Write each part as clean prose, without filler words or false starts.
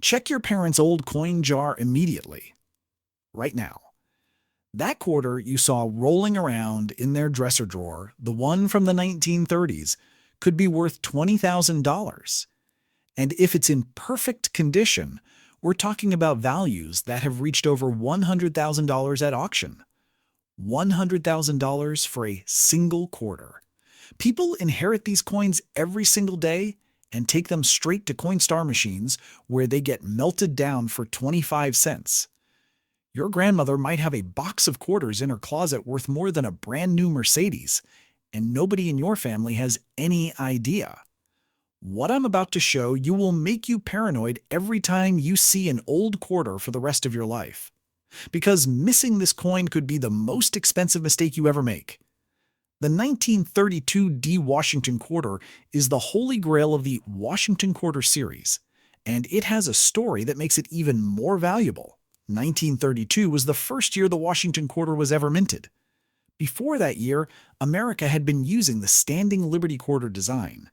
Check your parents' old coin jar immediately, right now. That quarter you saw rolling around in their dresser drawer, the one from the 1930s, could be worth $20,000. And if it's in perfect condition, we're talking about values that have reached over $100,000 at auction. $100,000 for a single quarter. People inherit these coins every single day and take them straight to Coinstar machines where they get melted down for 25 cents. Your grandmother might have a box of quarters in her closet worth more than a brand new Mercedes, and nobody in your family has any idea. What I'm about to show you will make you paranoid every time you see an old quarter for the rest of your life. Because missing this coin could be the most expensive mistake you ever make. The 1932 D Washington quarter is the holy grail of the Washington Quarter series, and it has a story that makes it even more valuable. 1932 was the first year the Washington Quarter was ever minted. Before that year, America had been using the Standing Liberty Quarter design.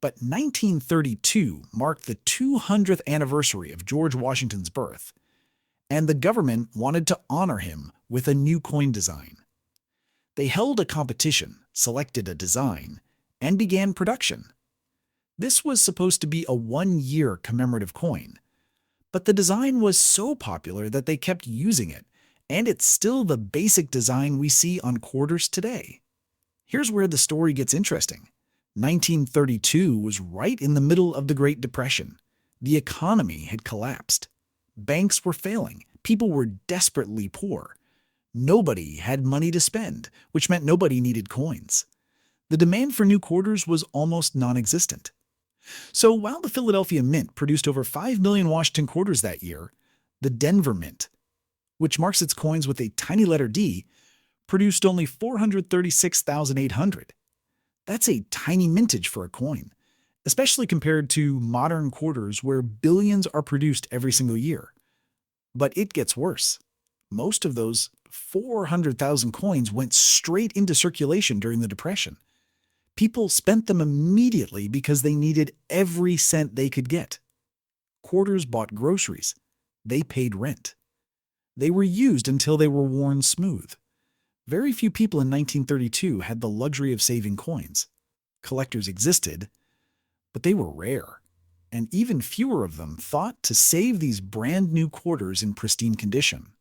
But 1932 marked the 200th anniversary of George Washington's birth, and the government wanted to honor him with a new coin design. They held a competition, selected a design, and began production. This was supposed to be a one-year commemorative coin, but the design was so popular that they kept using it, and it's still the basic design we see on quarters today. Here's where the story gets interesting. 1932 was right in the middle of the Great Depression. The economy had collapsed. Banks were failing. People were desperately poor. Nobody had money to spend, which meant nobody needed coins. The demand for new quarters was almost non-existent. So while the Philadelphia Mint produced over 5 million Washington quarters that year, the Denver Mint, which marks its coins with a tiny letter D, produced only 436,800. That's a tiny mintage for a coin, especially compared to modern quarters where billions are produced every single year. But it gets worse. Most of those 400,000 coins went straight into circulation during the Depression. People spent them immediately because they needed every cent they could get. Quarters bought groceries. They paid rent. They were used until they were worn smooth. Very few people in 1932 had the luxury of saving coins. Collectors existed, but they were rare, and even fewer of them thought to save these brand new quarters in pristine condition.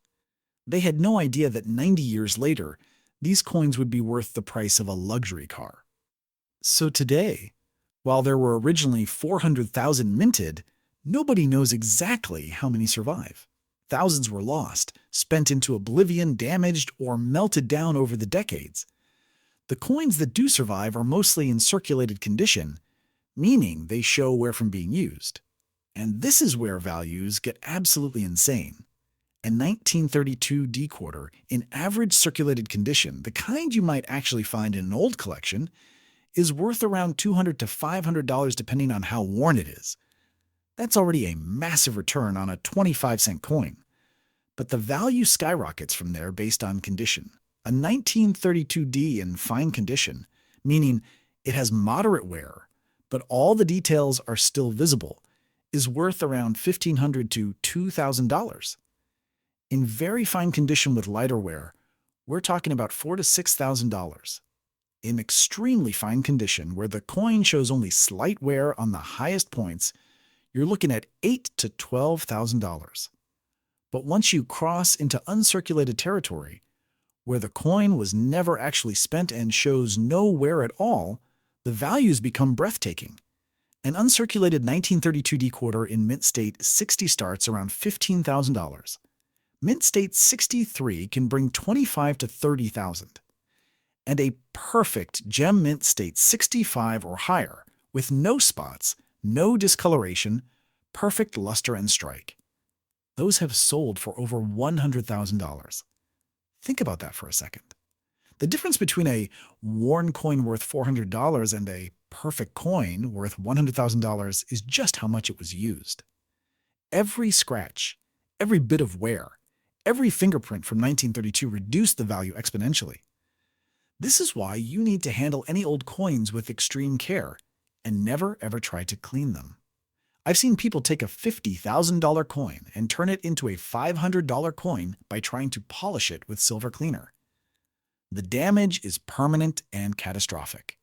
They had no idea that 90 years later, these coins would be worth the price of a luxury car. So today, while there were originally 400,000 minted, nobody knows exactly how many survive. Thousands were lost, spent into oblivion, damaged, or melted down over the decades. The coins that do survive are mostly in circulated condition, meaning they show wear from being used. And this is where values get absolutely insane. A 1932 D quarter in average circulated condition, the kind you might actually find in an old collection, is worth around $200 to $500 depending on how worn it is. That's already a massive return on a 25-cent coin. But the value skyrockets from there based on condition. A 1932 D in fine condition, meaning it has moderate wear, but all the details are still visible, is worth around $1,500 to $2,000. In very fine condition with lighter wear, we're talking about $4,000 to $6,000. In extremely fine condition, where the coin shows only slight wear on the highest points, you're looking at $8,000 to $12,000. But once you cross into uncirculated territory, where the coin was never actually spent and shows no wear at all, the values become breathtaking. An uncirculated 1932 D quarter in mint state 60 starts around $15,000. Mint state 63 can bring $25,000 to $30,000. And a perfect gem mint state 65 or higher, with no spots, no discoloration, perfect luster and strike. Those have sold for over $100,000. Think about that for a second. The difference between a worn coin worth $400 and a perfect coin worth $100,000 is just how much it was used. Every scratch, every bit of wear, every fingerprint from 1932 reduced the value exponentially. This is why you need to handle any old coins with extreme care and never ever try to clean them. I've seen people take a $50,000 coin and turn it into a $500 coin by trying to polish it with silver cleaner. The damage is permanent and catastrophic.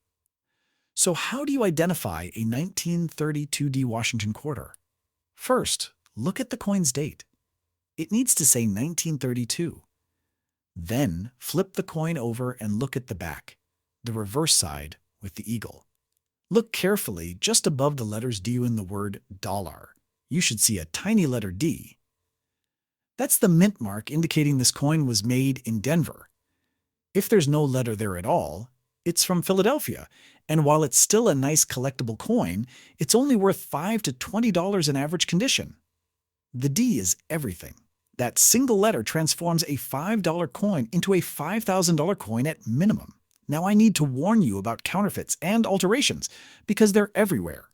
So how do you identify a 1932D Washington quarter? First, look at the coin's date. It needs to say 1932. Then, flip the coin over and look at the back, the reverse side with the eagle. Look carefully just above the letters D in the word dollar. You should see a tiny letter D. That's the mint mark indicating this coin was made in Denver. If there's no letter there at all, it's from Philadelphia, and while it's still a nice collectible coin, it's only worth $5 to $20 in average condition. The D is everything. That single letter transforms a $5 coin into a $5,000 coin at minimum. Now I need to warn you about counterfeits and alterations because they're everywhere.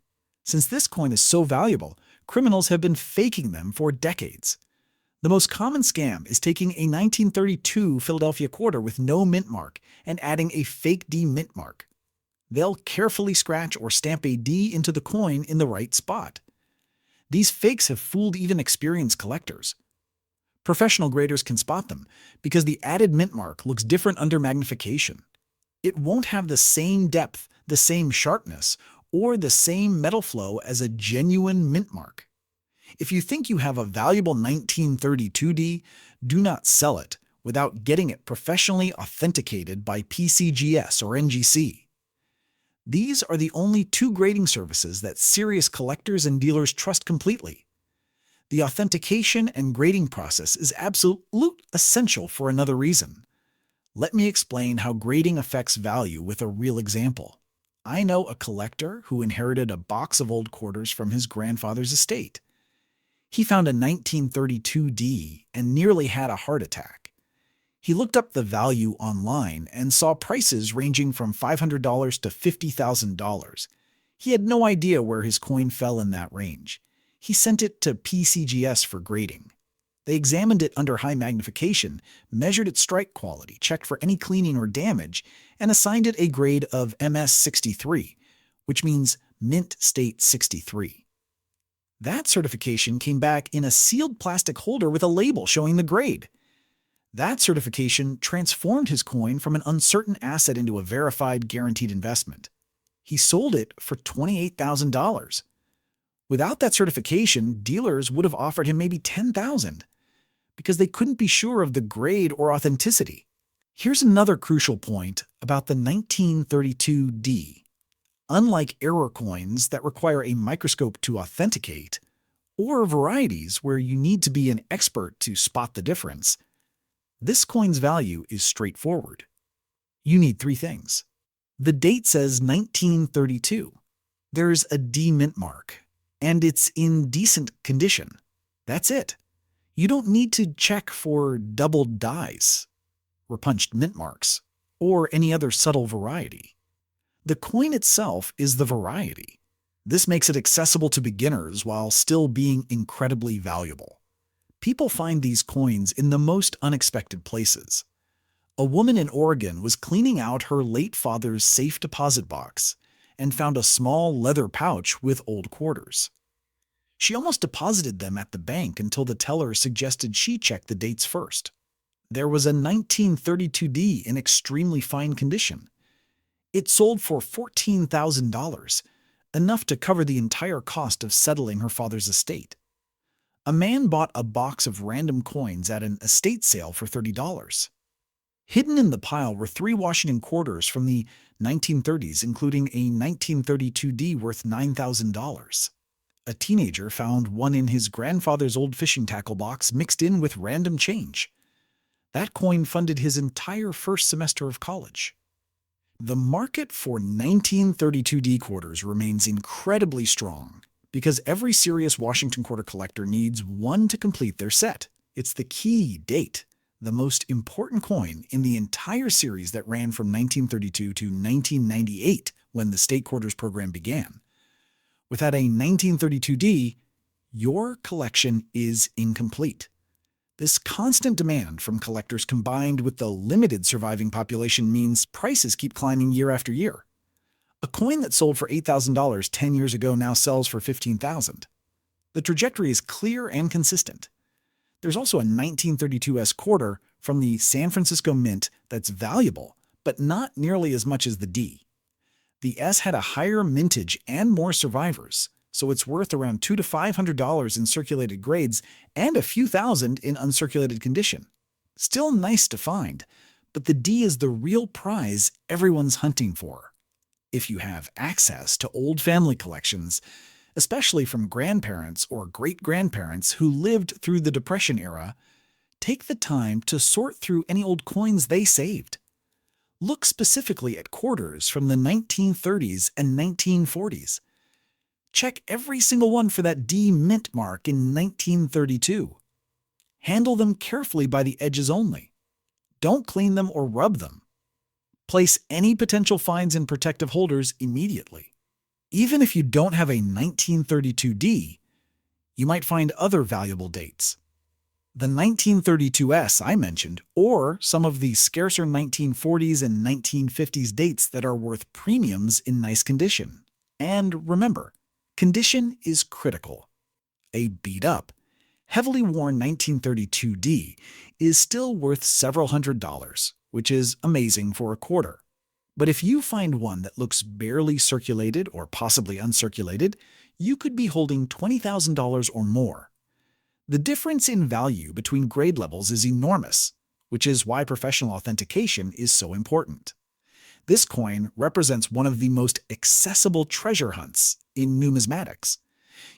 Since this coin is so valuable, criminals have been faking them for decades. The most common scam is taking a 1932 Philadelphia quarter with no mint mark and adding a fake D mint mark. They'll carefully scratch or stamp a D into the coin in the right spot. These fakes have fooled even experienced collectors. Professional graders can spot them because the added mint mark looks different under magnification. It won't have the same depth, the same sharpness, or the same metal flow as a genuine mint mark. If you think you have a valuable 1932D, do not sell it without getting it professionally authenticated by PCGS or NGC. These are the only two grading services that serious collectors and dealers trust completely. The authentication and grading process is absolute essential for another reason. Let me explain how grading affects value with a real example. I know a collector who inherited a box of old quarters from his grandfather's estate. He found a 1932D and nearly had a heart attack. He looked up the value online and saw prices ranging from $500 to $50,000. He had no idea where his coin fell in that range. He sent it to PCGS for grading. They examined it under high magnification, measured its strike quality, checked for any cleaning or damage, and assigned it a grade of MS63, which means Mint State 63. That certification came back in a sealed plastic holder with a label showing the grade. That certification transformed his coin from an uncertain asset into a verified, guaranteed investment. He sold it for $28,000. Without that certification, dealers would have offered him maybe $10,000 because they couldn't be sure of the grade or authenticity. Here's another crucial point about the 1932D. Unlike error coins that require a microscope to authenticate, or varieties where you need to be an expert to spot the difference, this coin's value is straightforward. You need three things. The date says 1932. There's a D mint mark, and it's in decent condition. That's it. You don't need to check for doubled dies, or punched mint marks, or any other subtle variety. The coin itself is the variety. This makes it accessible to beginners while still being incredibly valuable. People find these coins in the most unexpected places. A woman in Oregon was cleaning out her late father's safe deposit box and found a small leather pouch with old quarters. She almost deposited them at the bank until the teller suggested she check the dates first. There was a 1932D in extremely fine condition. It sold for $14,000, enough to cover the entire cost of settling her father's estate. A man bought a box of random coins at an estate sale for $30. Hidden in the pile were 3 Washington quarters from the 1930s, including a 1932D worth $9,000. A teenager found one in his grandfather's old fishing tackle box mixed in with random change. That coin funded his entire first semester of college. The market for 1932D quarters remains incredibly strong because every serious Washington quarter collector needs one to complete their set. It's the key date, the most important coin in the entire series that ran from 1932 to 1998 when the state quarters program began. Without a 1932D, your collection is incomplete. This constant demand from collectors combined with the limited surviving population means prices keep climbing year after year. A coin that sold for $8,000 10 years ago now sells for $15,000. The trajectory is clear and consistent. There's also a 1932S quarter from the San Francisco Mint that's valuable, but not nearly as much as the D. The S had a higher mintage and more survivors, so it's worth around $200 to $500 in circulated grades and a few thousand in uncirculated condition. Still nice to find, but the D is the real prize everyone's hunting for. If you have access to old family collections, especially from grandparents or great-grandparents who lived through the Depression era, take the time to sort through any old coins they saved. Look specifically at quarters from the 1930s and 1940s. Check every single one for that D mint mark in 1932. Handle them carefully by the edges only. Don't clean them or rub them. Place any potential finds in protective holders immediately. Even if you don't have a 1932D, you might find other valuable dates. The 1932S I mentioned, or some of the scarcer 1940s and 1950s dates that are worth premiums in nice condition. And remember, condition is critical. A beat-up, heavily worn 1932D is still worth several $100s, which is amazing for a quarter. But if you find one that looks barely circulated or possibly uncirculated, you could be holding $20,000 or more. The difference in value between grade levels is enormous, which is why professional authentication is so important. This coin represents one of the most accessible treasure hunts in numismatics.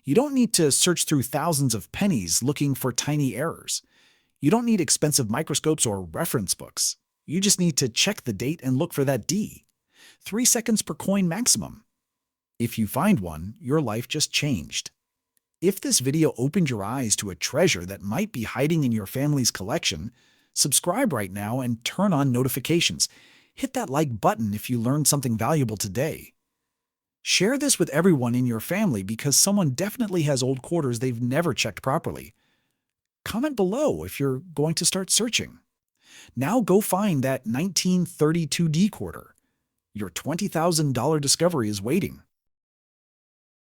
You don't need to search through thousands of pennies looking for tiny errors. You don't need expensive microscopes or reference books. You just need to check the date and look for that D. 3 seconds per coin maximum. If you find one, your life just changed. If this video opened your eyes to a treasure that might be hiding in your family's collection, subscribe right now and turn on notifications. Hit that like button if you learned something valuable today. Share this with everyone in your family because someone definitely has old quarters they've never checked properly. Comment below if you're going to start searching. Now go find that 1932D quarter. Your $20,000 discovery is waiting.